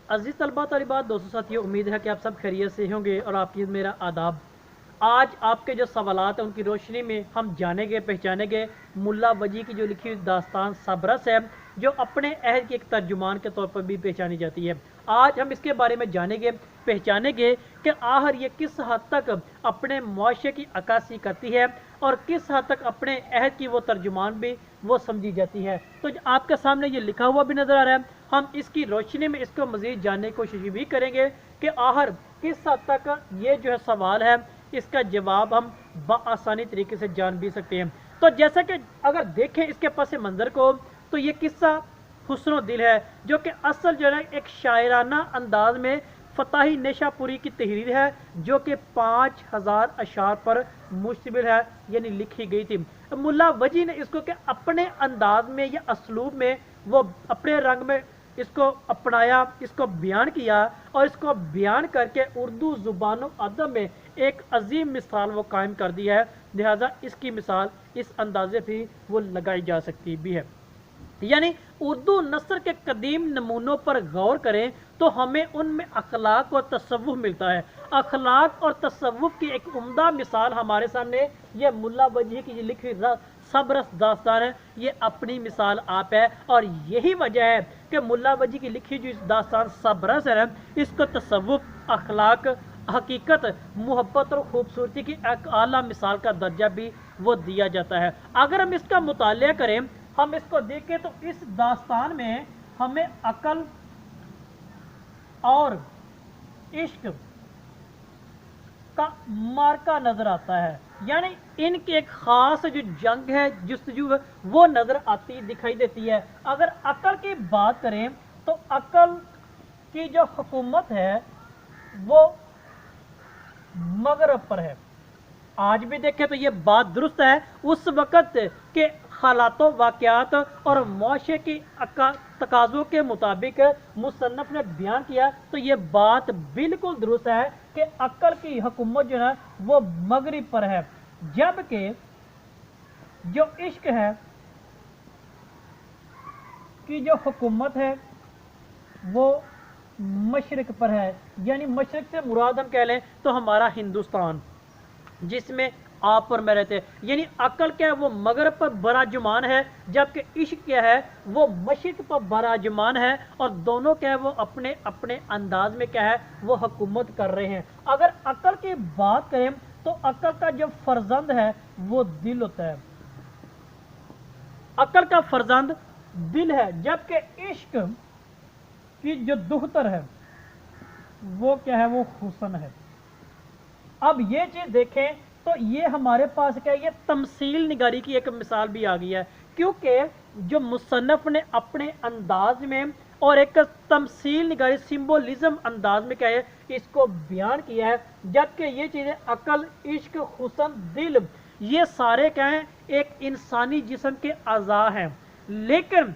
अजीज़ तलबा तलिबात दोस्तों साथियों, उम्मीद है कि आप सब खैरियत से होंगे और आपकी मेरा आदाब। आज आपके जो सवालात हैं उनकी रोशनी में हम जानेंगे पहचानेंगे मुल्ला वजी की जो लिखी हुई दास्तान सबरस है, जो अपने अहद के एक तर्जुमान के तौर पर भी पहचानी जाती है। आज हम इसके बारे में जानेंगे पहचानेंगे कि आखिर ये किस हद तक अपने मुआशरे की अक्कासी करती है और किस हद तक अपने अहद की वो तर्जुमान भी वो समझी जाती है। तो आपके सामने ये लिखा हुआ भी नज़र आ रहा है। हम इसकी रोशनी में इसको मज़ीद जानने की कोशिश भी करेंगे कि आखिर किस हद तक ये जो है सवाल है इसका जवाब हम बआसानी तरीके से जान भी सकते हैं। तो जैसा कि अगर देखें इसके पस मंज़र को, तो ये किस्सा हुस्न दिल है, जो कि असल जो है एक शायराना अंदाज में फताही नेशापुरी की तहरीर है, जो कि 5000 अशार पर मुश्तमिल है, यानी लिखी गई थी। मुल्ला वजी ने इसको कि अपने अंदाज में या असलूब में वो अपने रंग में इसको अपनाया, इसको बयान किया और इसको बयान करके उर्दू ज़ुबान अदब में एक अजीम मिसाल वो कायम कर दी है। लिहाजा इसकी मिसाल इस अंदाजे भी वो लगाई जा सकती भी है। यानी उर्दू नस्र के कदीम नमूनों पर गौर करें तो हमें उनमें अखलाक और तसव्वुफ मिलता है। अखलाक और तसव्वुफ की एक उम्दा मिसाल हमारे सामने यह मुल्ला वजी की लिखी सबरस दास्तान है, ये अपनी मिसाल आप है। और यही वजह है कि मुल्ला वजी की लिखी जो दास्तान सबरस है, इसको तसव्वुफ, अखलाक, हकीकत, मोहब्बत और खूबसूरती की एक आला मिसाल का दर्जा भी वो दिया जाता है। अगर हम इसका मुतालिया करें, हम इसको देखें, तो इस दास्तान में हमें अकल और इश्क का मार्का नजर आता है। यानी इनकी एक खास जो जंग है, जुस्तजू है, वो नजर आती दिखाई देती है। अगर अकल की बात करें तो अकल की जो हुकूमत है वो मगरब पर है। आज भी देखें तो ये बात दुरुस्त है। उस वक़्त के हालातों, वाक़यात और मुआशरे की तकाज़ों के मुताबिक मुसन्नफ़ ने बयान किया, तो ये बात बिल्कुल दुरुस्त है कि अक्ल की हुकूमत जो है वो मगरिब पर है, जबकि जो इश्क है की जो हुकूमत है वो मशरिक पर है। यानी मशरिक से मुराद हम कह लें तो हमारा हिंदुस्तान, जिसमें आप और मैं रहते हैं। यानी अकल क्या है वो मगरब पर बराजुमान है, जबकि इश्क क्या है वो मशरिक पर बराजुमान है। और दोनों क्या है वो अपने अपने अंदाज में क्या है वो हुकूमत कर रहे हैं। अगर अकल की बात करें तो अकल का जो फर्जंद है वो दिल होता है। अकल का फर्जंद दिल है, जबकि इश्क की जो दुख्तर है वो क्या है वो हुस्न है। अब ये चीज देखें तो ये हमारे पास क्या है, ये तमसील निगारी की एक मिसाल भी आ गई है, क्योंकि जो मुसन्नफ ने अपने अंदाज में और एक तमसील निगारी सिंबोलिज्म अंदाज में क्या है इसको बयान किया है। जबकि ये चीजें अकल, इश्क, हुस्न, दिल, ये सारे क्या हैं एक इंसानी जिस्म के अज़ा हैं। लेकिन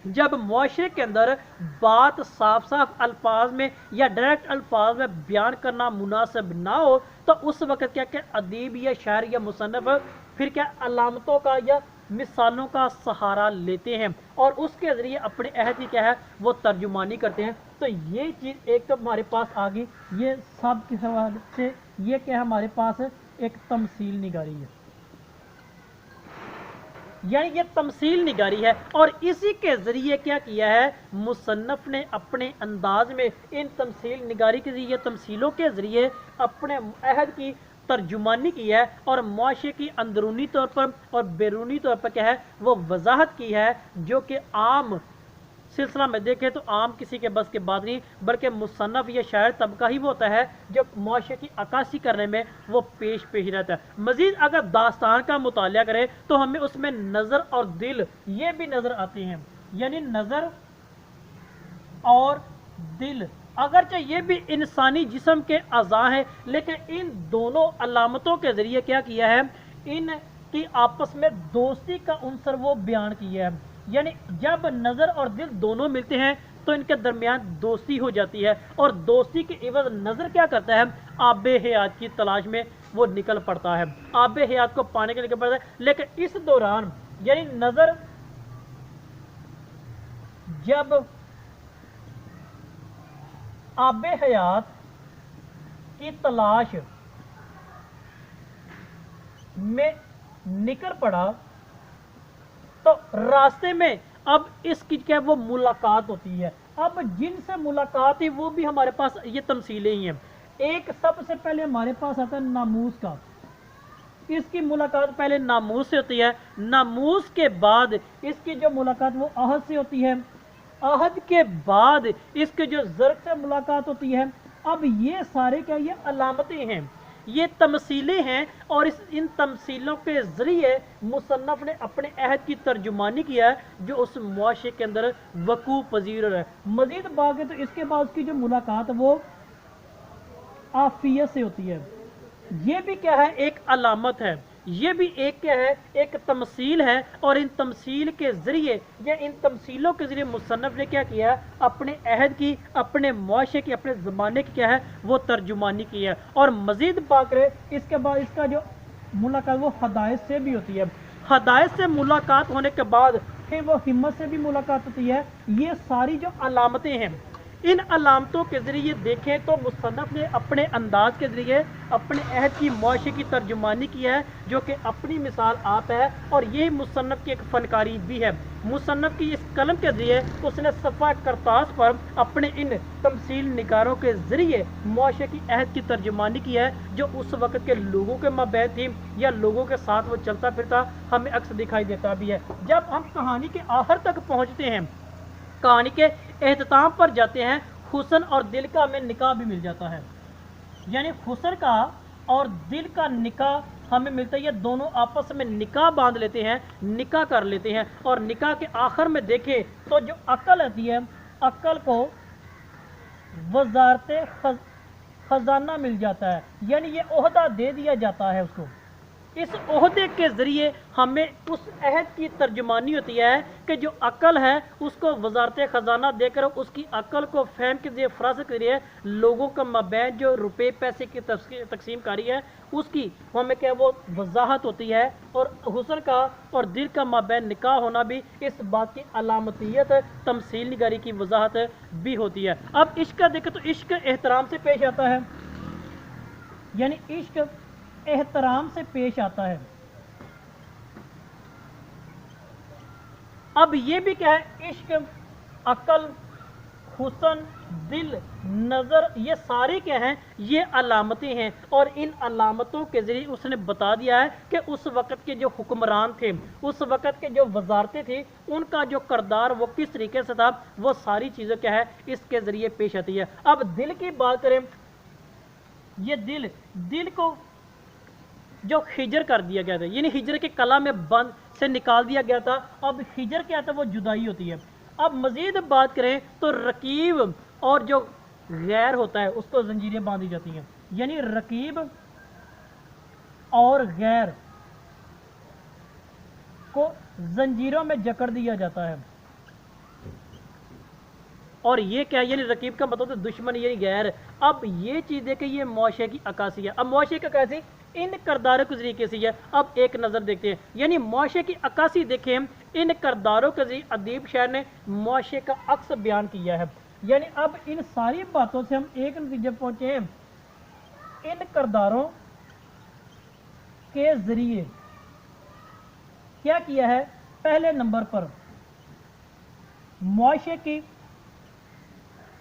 जब मुआशरे के अंदर बात साफ साफ अल्फाज में या डायरेक्ट अल्फाज में बयान करना मुनासिब ना हो, तो उस वक्त क्या क्या अदीब या शायर या मुसन्नफ फिर क्या अलामतों का या मिसालों का सहारा लेते हैं और उसके ज़रिए अपने अहद की क्या है वो तर्जुमानी करते हैं। तो ये चीज़ एक तो हमारे पास आ गई, ये सब के हवाले से ये क्या हमारे पास एक तमसील निगारी है, यानी ये तमसील निगारी है। और इसी के ज़रिए क्या किया है मुसन्नफ़ ने अपने अंदाज में इन तमसील निगारी के ज़रिए, तमसीलों के ज़रिए अपने अहद की तर्जुमानी की है और मुआशरे की अंदरूनी तौर पर और बैरूनी तौर पर क्या है वो वजाहत की है, जो कि आम सिलसिला में देखें तो आम किसी के बस के बात नहीं, बल्कि मुसन्नफ या शायर तबका ही वो होता है जो मुआशरे की अक्कासी करने में वो पेश रहता है। मजीद अगर दास्तान का मुतालिया करें तो हमें उसमें नज़र और दिल ये भी नज़र आते हैं। यानी नज़र और दिल अगरचे ये भी इंसानी जिस्म के अज़ा हैं, लेकिन इन दोनों अलामतों के ज़रिए क्या किया है, इन की आपस में दोस्ती का उनसर वो बयान किया है। यानी जब नज़र और दिल दोनों मिलते हैं तो इनके दरमियान दोस्ती हो जाती है और दोस्ती के इवज़ नज़र क्या करता है आबे हयात की तलाश में वो निकल पड़ता है, आबे हयात को पाने के लिए निकल पड़ता है। लेकिन इस दौरान यानी नज़र जब आब हयात की तलाश में निकल पड़ा तो रास्ते में अब इसकी क्या वो मुलाकात होती है। अब जिनसे मुलाकात है वो भी हमारे पास ये तमसीलें ही हैं। एक सबसे पहले हमारे पास आता है नामूस का, इसकी मुलाकात पहले नामूस से होती है, नामूस के बाद इसकी जो मुलाकात वो आहद से होती है, आहद के बाद इसके जो ज़र्क से मुलाकात होती है। अब ये सारे क्या ये अलामतें हैं, ये तमसीलें हैं, और इन तमसीलों के ज़रिए मुसन्नफ़ ने अपने अहद की तर्जुमानी किया है जो उस मुआशरे के अंदर वकू पजीर है। मज़ीद बात है तो इसके बाद उसकी जो मुलाकात वो आफियत से होती है। ये भी क्या है एक अलामत है, ये भी एक क्या है एक तमसील है, और इन तमसील के ज़रिए या इन तमसीलों के ज़रिए मुसन्नफ़ ने क्या किया है अपने अहद की, अपने मुआशरे की, अपने ज़माने की क्या है वो तर्जुमानी की है। और मज़ीद बात करें इसके बाद इसका जो मुलाकात वो हदायत से भी होती है। हदायत से मुलाकात होने के बाद फिर वो हिम्मत से भी मुलाकात होती है। ये सारी जो अलामतें हैं, इन अलामतों के ज़रिए देखें तो मुसन्नफ़ ने अपने अंदाज के ज़रिए अपने अहद की मुआशरे की तर्जुमानी की है जो कि अपनी मिसाल आप है, और यही मुसन्नफ़ की एक फ़नकारी भी है। मुसन्नफ़ की इस कलम के ज़रिए उसने सफ़ा करतास पर अपने इन तमसील निगारों के ज़रिए मुआशरे की अहद की तर्जुमानी की है जो उस वक़्त के लोगों के माबैन थी या लोगों के साथ वो चलता फिरता हमें अक्सर दिखाई देता भी है। जब हम कहानी के आखिर तक पहुँचते हैं, कहानी के एहतमाम पर जाते हैं, हुस्न और दिल का हमें निकाह भी मिल जाता है, यानी हुस्न का और दिल का निकाह हमें मिलता है। ये दोनों आपस में निकाह बांध लेते हैं, निकाह कर लेते हैं, और निकाह के आखिर में देखें तो जो अक्ल आती है, अक्ल को वज़ारत खजाना मिल जाता है, यानी ये ओहदा दे दिया जाता है उसको। इस ओहदे के ज़रिए हमें उस अहद की तर्जुमानी होती है कि जो अक्ल है उसको वज़ारत ख़जाना देकर उसकी अक्ल को फ़हम के ज़रिए फ़रासत के लिए लोगों का मबैन जो रुपए पैसे की तकसीम कारी है उसकी हमें क्या वो वजाहत होती है। और हुस्न का और दिल का मबैन निकाह होना भी इस बात की अलामतियत तमसील निगारी की वजाहत भी होती है। अब इश्क का देखें तो इश्क एहतराम से पेश आता है, यानी इश्क एहतराम से पेश आता है। अब ये भी क्या है इश्क, अक्ल, हुस्न, दिल, नज़र, ये सारे क्या हैं ये अलामतें हैं, और इन अलामतों के ज़रिए उसने बता दिया है कि उस वक़्त के जो हुक्मरान थे, उस वक़्त के जो वजारतें थी, उनका जो करदार वो किस तरीके से था, वो सारी चीज़ें क्या है इसके ज़रिए पेश आती है। अब दिल की बात करें, ये दिल को जो हिजर कर दिया गया था, यानी हिजर के कला में बंद से निकाल दिया गया था। अब हिजर क्या था वो जुदाई होती है। अब मज़ीद बात करें तो रकीब और जो गैर होता है उसको जंजीरें बांधी जाती हैं, यानी रकीब और गैर को जंजीरों में जकड़ दिया जाता है। और ये क्या यानी रकीब का मतलब तो दुश्मन यानी गैर। अब ये चीज़ देखें ये मुआशरे की अक्कासी है। अब मुआशरे की अक्कासी इन करदारों के तरीके से है। अब एक नज़र देखते हैं, यानी मुआशरे की अक्कासी देखें इन करदारों के जरिए अदीब शायर ने मुआशरे का अक्स बयान किया है। यानी अब इन सारी बातों से हम एक नतीजे पहुंचे हैं, इन करदारों के जरिए क्या किया है, पहले नंबर पर मुआशरे की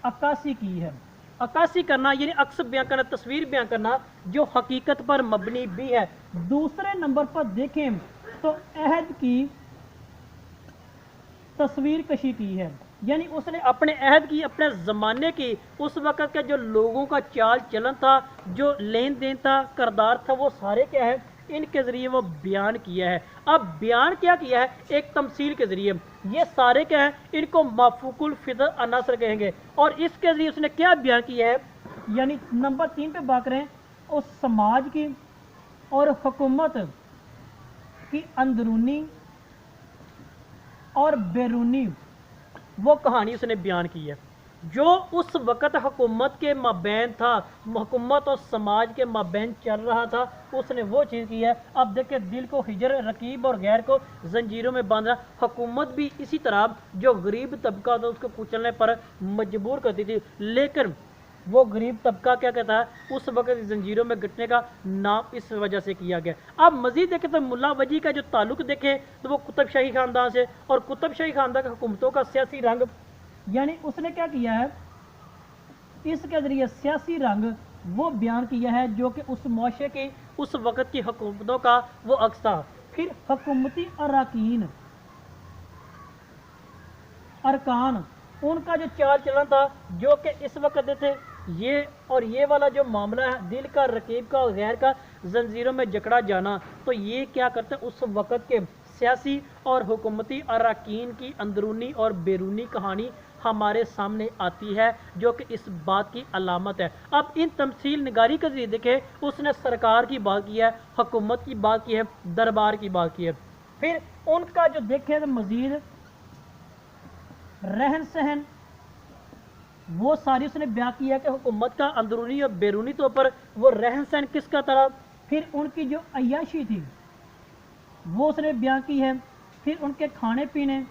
अक्कासी की है। अक्कासी करना यानी अक्स बयान करना, तस्वीर बयान करना जो हकीकत पर मबनी भी है। दूसरे नंबर पर देखें तो अहद की तस्वीर कशी की है, यानी उसने अपने अहद की, अपने ज़माने की, उस वक़्त के जो लोगों का चाल चलन था, जो लेन देन था, करदार था, वो सारे क्या है इनके ज़रिए वो बयान किया है। अब बयान क्या किया है एक तमसील के ज़रिए, ये सारे क्या है इनको मफूकुल फिदर अनासर कहेंगे। और इसके ज़रिए उसने क्या बयान किया है, यानी नंबर 3 पे बात करें उस समाज की और हुकूमत की अंदरूनी और बैरूनी वो कहानी उसने बयान की है जो उस वक़्त हुकूमत के माबैन था, हुकूमत और समाज के माबैन चल रहा था, उसने वो चीज़ की है। अब देखिए दिल को हिजर, रकीब और गैर को जंजीरों में बांधा। हुकूमत भी इसी तरह जो गरीब तबका था उसको कुचलने पर मजबूर करती थी, लेकिन वो गरीब तबका क्या कहता है उस वक्त जंजीरों में गटने का नाम इस वजह से किया गया। अब मजीद देखें तो मुल्ला वजी का जो ताल्लुक देखें तो वो कुतुब शाही ख़ानदान से, और कुतुब शाही ख़ानदान का हुकूमतों का सियासी रंग, यानी उसने क्या किया है, इसके ज़रिए सियासी रंग वो बयान किया है जो कि उस मुआशरे की उस वक़्त की हुकूमतों का वो अक्स था। फिर हुकूमती अरकान उनका जो चाल चलन था जो कि इस वक्त थे, ये और ये वाला जो मामला है दिल का, रकीब का और गैर का जंजीरों में जकड़ा जाना, तो ये क्या करते हैं उस वक़्त के सियासी और हुकूमती अरकान की अंदरूनी और बैरूनी कहानी हमारे सामने आती है जो कि इस बात की अलामत है। अब इन तमसील निगारी के ज़रिए देखें उसने सरकार की बात की है, हुकूमत की बात की है, दरबार की बात की है। फिर उनका जो देखें तो मज़ीद रहन सहन वो सारी उसने बयान किया कि हुकूमत का अंदरूनी और बैरूनी तौर पर वो रहन सहन किसका तरह। फिर उनकी जो अय्याशी थी वो उसने बयान की है। फिर उनके खाने पीने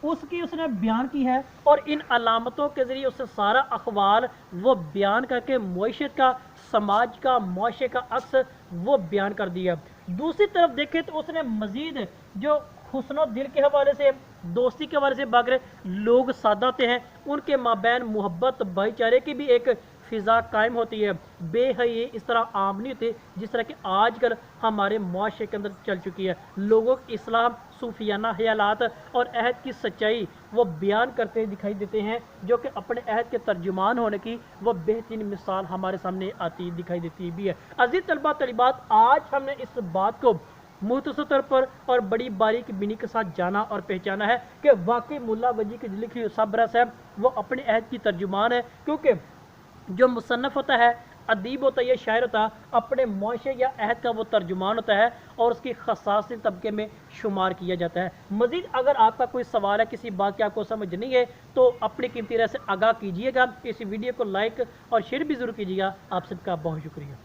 उसकी उसने बयान की है, और इन अलामतों के ज़रिए उससे सारा अखबार वो बयान करके मुआशरत का, समाज का, मुआशरे का अक्स वो बयान कर दिया। दूसरी तरफ देखें तो उसने मज़ीद जो हुस्न दिल के हवाले से, दोस्ती के हवाले से बात लोग सादाते हैं उनके माबैन मोहब्बत भाईचारे की भी एक फ़िज़ा कायम होती है। बेहई इस तरह आम नहीं होती जिस तरह कि आजकल हमारे मुआशरे के अंदर चल चुकी है। लोगों के इस्लाम, सूफियाना ख्यालात और अहद की सच्चाई वो बयान करते दिखाई देते हैं जो कि अपने अहद के तर्जुमान होने की वो बेहतरीन मिसाल हमारे सामने आती दिखाई देती भी है। अजीज़ तलबा तलिबात, आज हमने इस बात को मुख्तसर तौर पर और बड़ी बारीक बिनी के साथ जाना और पहचाना है कि वाकई मुल्ला वजी की लिखी सबरस है वो अपने अहद की तर्जुमान है, क्योंकि जो मुसन्नफ़ होता है, अदीब होता है या शायर होता है, अपने मुआशरे या अहद का वो तर्जुमान होता है और उसकी खसासी तबके में शुमार किया जाता है। मज़ीद अगर आपका कोई सवाल है, किसी बात की आपको समझ नहीं है, तो अपनी कीमती राय से आगाह कीजिएगा। इस वीडियो को लाइक और शेयर भी ज़रूर कीजिएगा। आप सबका बहुत शुक्रिया।